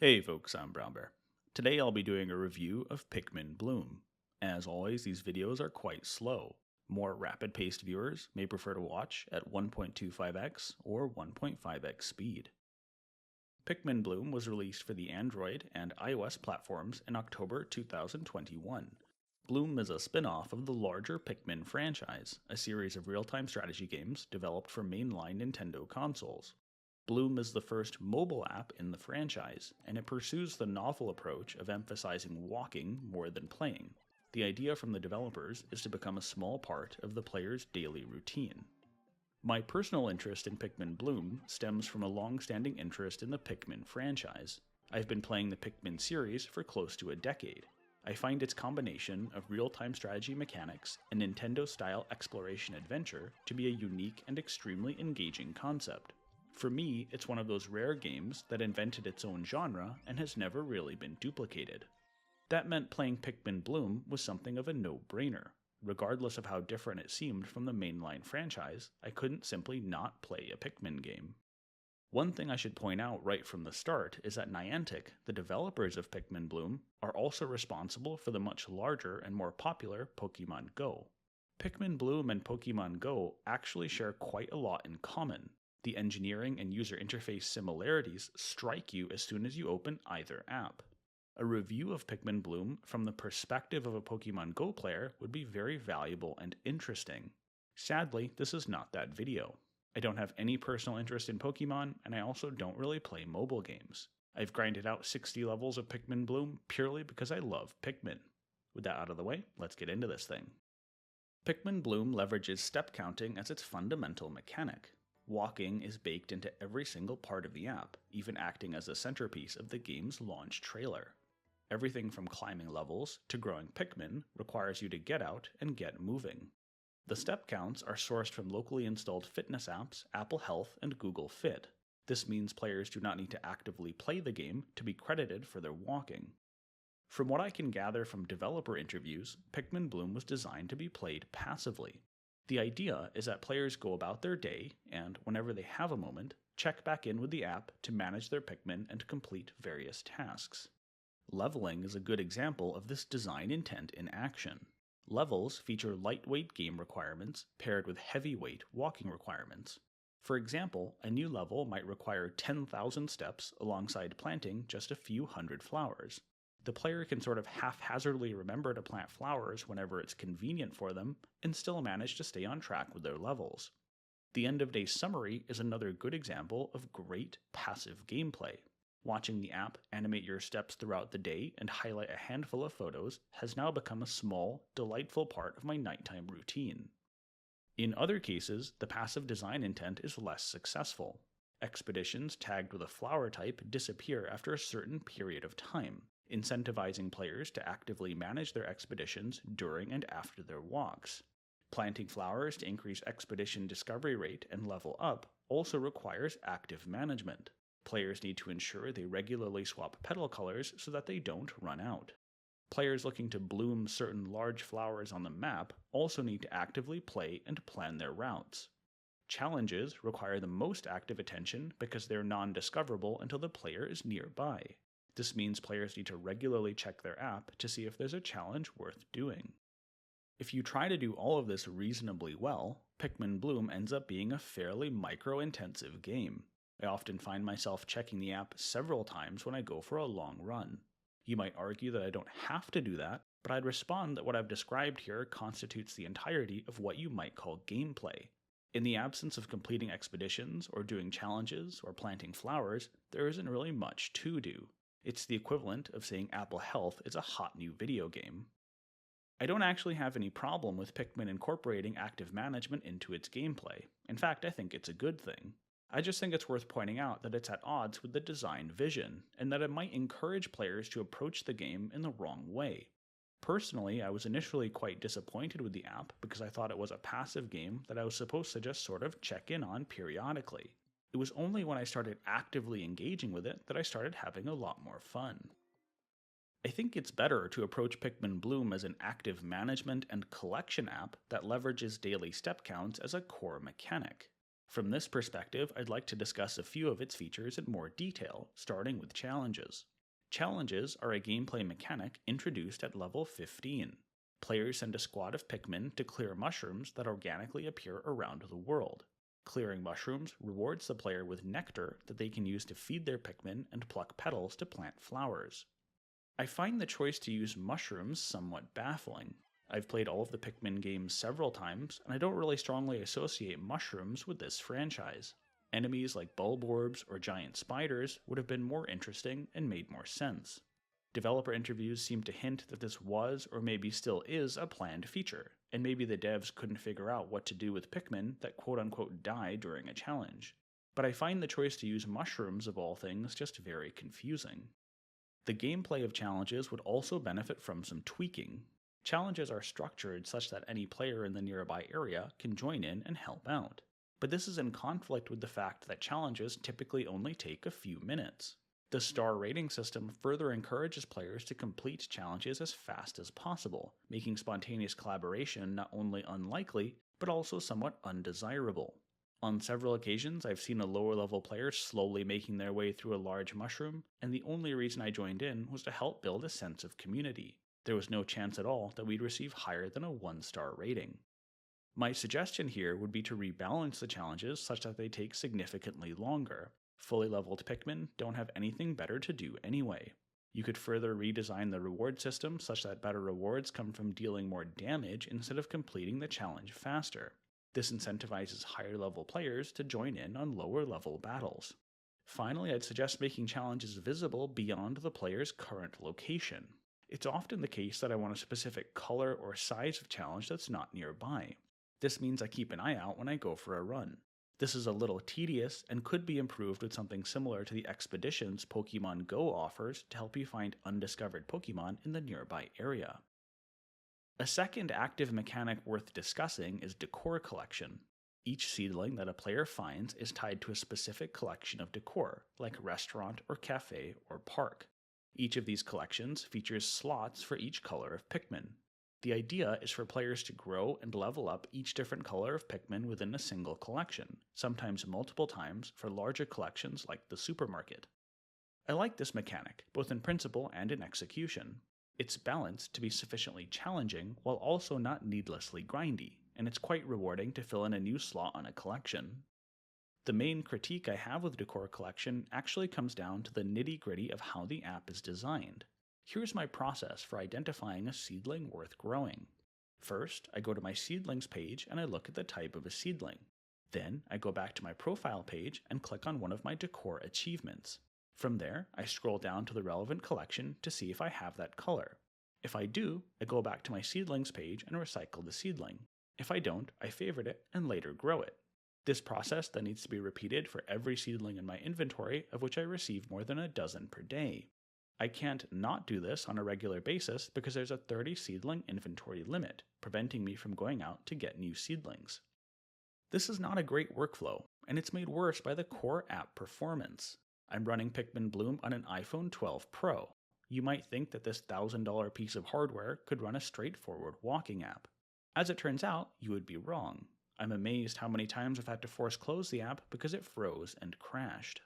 Hey folks, I'm Brown Bear. Today I'll be doing a review of Pikmin Bloom. As always, these videos are quite slow. More rapid-paced viewers may prefer to watch at 1.25x or 1.5x speed. Pikmin Bloom was released for the Android and iOS platforms in October 2021. Bloom is a spin-off of the larger Pikmin franchise, a series of real-time strategy games developed for mainline Nintendo consoles. Bloom is the first mobile app in the franchise, and it pursues the novel approach of emphasizing walking more than playing. The idea from the developers is to become a small part of the player's daily routine. My personal interest in Pikmin Bloom stems from a long-standing interest in the Pikmin franchise. I've been playing the Pikmin series for close to a decade. I find its combination of real-time strategy mechanics and Nintendo-style exploration adventure to be a unique and extremely engaging concept. For me, it's one of those rare games that invented its own genre and has never really been duplicated. That meant playing Pikmin Bloom was something of a no-brainer. Regardless of how different it seemed from the mainline franchise, I couldn't simply not play a Pikmin game. One thing I should point out right from the start is that Niantic, the developers of Pikmin Bloom, are also responsible for the much larger and more popular Pokemon Go. Pikmin Bloom and Pokemon Go actually share quite a lot in common. The engineering and user interface similarities strike you as soon as you open either app. A review of Pikmin Bloom from the perspective of a Pokemon Go player would be very valuable and interesting. Sadly, this is not that video. I don't have any personal interest in Pokemon, and I also don't really play mobile games. I've grinded out 60 levels of Pikmin Bloom purely because I love Pikmin. With that out of the way, let's get into this thing. Pikmin Bloom leverages step counting as its fundamental mechanic. Walking is baked into every single part of the app, even acting as a centerpiece of the game's launch trailer. Everything from climbing levels to growing Pikmin requires you to get out and get moving. The step counts are sourced from locally installed fitness apps, Apple Health, and Google Fit. This means players do not need to actively play the game to be credited for their walking. From what I can gather from developer interviews, Pikmin Bloom was designed to be played passively. The idea is that players go about their day and, whenever they have a moment, check back in with the app to manage their Pikmin and complete various tasks. Leveling is a good example of this design intent in action. Levels feature lightweight game requirements paired with heavyweight walking requirements. For example, a new level might require 10,000 steps alongside planting just a few hundred flowers. The player can sort of haphazardly remember to plant flowers whenever it's convenient for them, and still manage to stay on track with their levels. The end-of-day summary is another good example of great passive gameplay. Watching the app animate your steps throughout the day and highlight a handful of photos has now become a small, delightful part of my nighttime routine. In other cases, the passive design intent is less successful. Expeditions tagged with a flower type disappear after a certain period of time, incentivizing players to actively manage their expeditions during and after their walks. Planting flowers to increase expedition discovery rate and level up also requires active management. Players need to ensure they regularly swap petal colors so that they don't run out. Players looking to bloom certain large flowers on the map also need to actively play and plan their routes. Challenges require the most active attention because they're non-discoverable until the player is nearby. This means players need to regularly check their app to see if there's a challenge worth doing. If you try to do all of this reasonably well, Pikmin Bloom ends up being a fairly micro-intensive game. I often find myself checking the app several times when I go for a long run. You might argue that I don't have to do that, but I'd respond that what I've described here constitutes the entirety of what you might call gameplay. In the absence of completing expeditions, or doing challenges, or planting flowers, there isn't really much to do. It's the equivalent of saying Apple Health is a hot new video game. I don't actually have any problem with Pikmin incorporating active management into its gameplay. In fact, I think it's a good thing. I just think it's worth pointing out that it's at odds with the design vision, and that it might encourage players to approach the game in the wrong way. Personally, I was initially quite disappointed with the app because I thought it was a passive game that I was supposed to just sort of check in on periodically. It was only when I started actively engaging with it that I started having a lot more fun. I think it's better to approach Pikmin Bloom as an active management and collection app that leverages daily step counts as a core mechanic. From this perspective, I'd like to discuss a few of its features in more detail, starting with challenges. Challenges are a gameplay mechanic introduced at level 15. Players send a squad of Pikmin to clear mushrooms that organically appear around the world. Clearing mushrooms rewards the player with nectar that they can use to feed their Pikmin and pluck petals to plant flowers. I find the choice to use mushrooms somewhat baffling. I've played all of the Pikmin games several times, and I don't really strongly associate mushrooms with this franchise. Enemies like bulborbs or giant spiders would have been more interesting and made more sense. Developer interviews seem to hint that this was, or maybe still is, a planned feature, and maybe the devs couldn't figure out what to do with Pikmin that quote-unquote die during a challenge. But I find the choice to use mushrooms of all things just very confusing. The gameplay of challenges would also benefit from some tweaking. Challenges are structured such that any player in the nearby area can join in and help out. But this is in conflict with the fact that challenges typically only take a few minutes. The star rating system further encourages players to complete challenges as fast as possible, making spontaneous collaboration not only unlikely, but also somewhat undesirable. On several occasions, I've seen a lower level player slowly making their way through a large mushroom, and the only reason I joined in was to help build a sense of community. There was no chance at all that we'd receive higher than a 1-star rating. My suggestion here would be to rebalance the challenges such that they take significantly longer. Fully leveled Pikmin don't have anything better to do anyway. You could further redesign the reward system such that better rewards come from dealing more damage instead of completing the challenge faster. This incentivizes higher level players to join in on lower level battles. Finally, I'd suggest making challenges visible beyond the player's current location. It's often the case that I want a specific color or size of challenge that's not nearby. This means I keep an eye out when I go for a run. This is a little tedious and could be improved with something similar to the expeditions Pokemon Go offers to help you find undiscovered Pokemon in the nearby area. A second active mechanic worth discussing is Decor Collection. Each seedling that a player finds is tied to a specific collection of decor, like restaurant or cafe or park. Each of these collections features slots for each color of Pikmin. The idea is for players to grow and level up each different color of Pikmin within a single collection, sometimes multiple times for larger collections like the supermarket. I like this mechanic, both in principle and in execution. It's balanced to be sufficiently challenging while also not needlessly grindy, and it's quite rewarding to fill in a new slot on a collection. The main critique I have with Decor Collection actually comes down to the nitty-gritty of how the app is designed. Here's my process for identifying a seedling worth growing. First, I go to my seedlings page and I look at the type of a seedling. Then, I go back to my profile page and click on one of my decor achievements. From there, I scroll down to the relevant collection to see if I have that color. If I do, I go back to my seedlings page and recycle the seedling. If I don't, I favorite it and later grow it. This process then needs to be repeated for every seedling in my inventory, of which I receive more than a dozen per day. I can't not do this on a regular basis because there's a 30 seedling inventory limit, preventing me from going out to get new seedlings. This is not a great workflow, and it's made worse by the core app performance. I'm running Pikmin Bloom on an iPhone 12 Pro. You might think that this $1,000 piece of hardware could run a straightforward walking app. As it turns out, you would be wrong. I'm amazed how many times I've had to force close the app because it froze and crashed.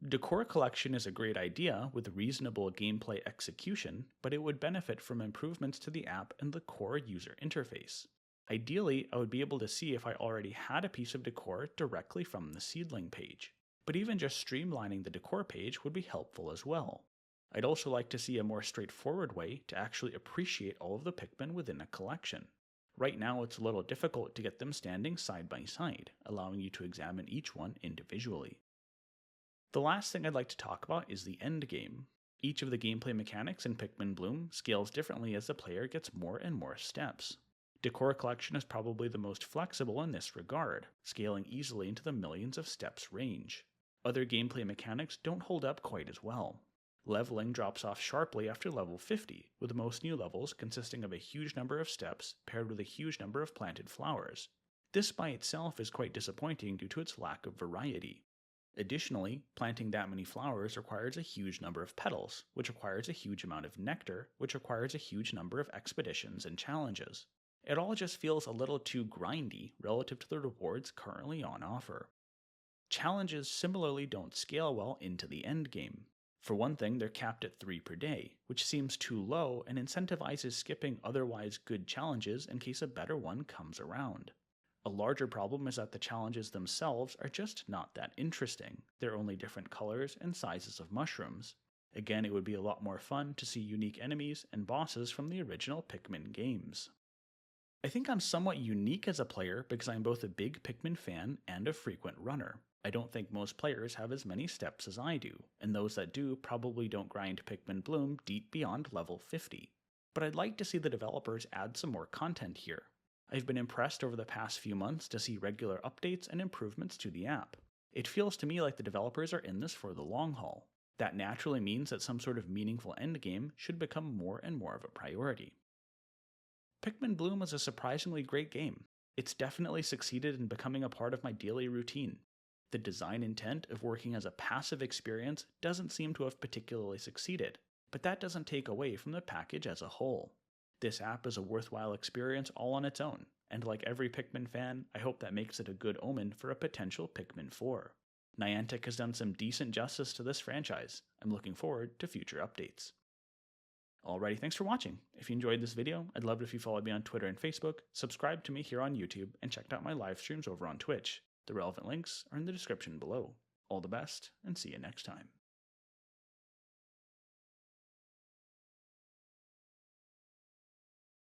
Decor Collection is a great idea with reasonable gameplay execution, but it would benefit from improvements to the app and the core user interface. Ideally, I would be able to see if I already had a piece of decor directly from the seedling page, but even just streamlining the decor page would be helpful as well. I'd also like to see a more straightforward way to actually appreciate all of the Pikmin within a collection. Right now it's a little difficult to get them standing side by side, allowing you to examine each one individually. The last thing I'd like to talk about is the endgame. Each of the gameplay mechanics in Pikmin Bloom scales differently as the player gets more and more steps. Decor Collection is probably the most flexible in this regard, scaling easily into the millions of steps range. Other gameplay mechanics don't hold up quite as well. Leveling drops off sharply after level 50, with most new levels consisting of a huge number of steps paired with a huge number of planted flowers. This by itself is quite disappointing due to its lack of variety. Additionally, planting that many flowers requires a huge number of petals, which requires a huge amount of nectar, which requires a huge number of expeditions and challenges. It all just feels a little too grindy relative to the rewards currently on offer. Challenges similarly don't scale well into the endgame. For one thing, they're capped at 3 per day, which seems too low and incentivizes skipping otherwise good challenges in case a better one comes around. A larger problem is that the challenges themselves are just not that interesting. They're only different colors and sizes of mushrooms. Again, it would be a lot more fun to see unique enemies and bosses from the original Pikmin games. I think I'm somewhat unique as a player because I'm both a big Pikmin fan and a frequent runner. I don't think most players have as many steps as I do, and those that do probably don't grind Pikmin Bloom deep beyond level 50. But I'd like to see the developers add some more content here. I've been impressed over the past few months to see regular updates and improvements to the app. It feels to me like the developers are in this for the long haul. That naturally means that some sort of meaningful endgame should become more and more of a priority. Pikmin Bloom is a surprisingly great game. It's definitely succeeded in becoming a part of my daily routine. The design intent of working as a passive experience doesn't seem to have particularly succeeded, but that doesn't take away from the package as a whole. This app is a worthwhile experience all on its own, and like every Pikmin fan, I hope that makes it a good omen for a potential Pikmin 4. Niantic has done some decent justice to this franchise. I'm looking forward to future updates. Alrighty, thanks for watching. If you enjoyed this video, I'd love it if you followed me on Twitter and Facebook, subscribed to me here on YouTube, and checked out my live streams over on Twitch. The relevant links are in the description below. All the best, and see you next time.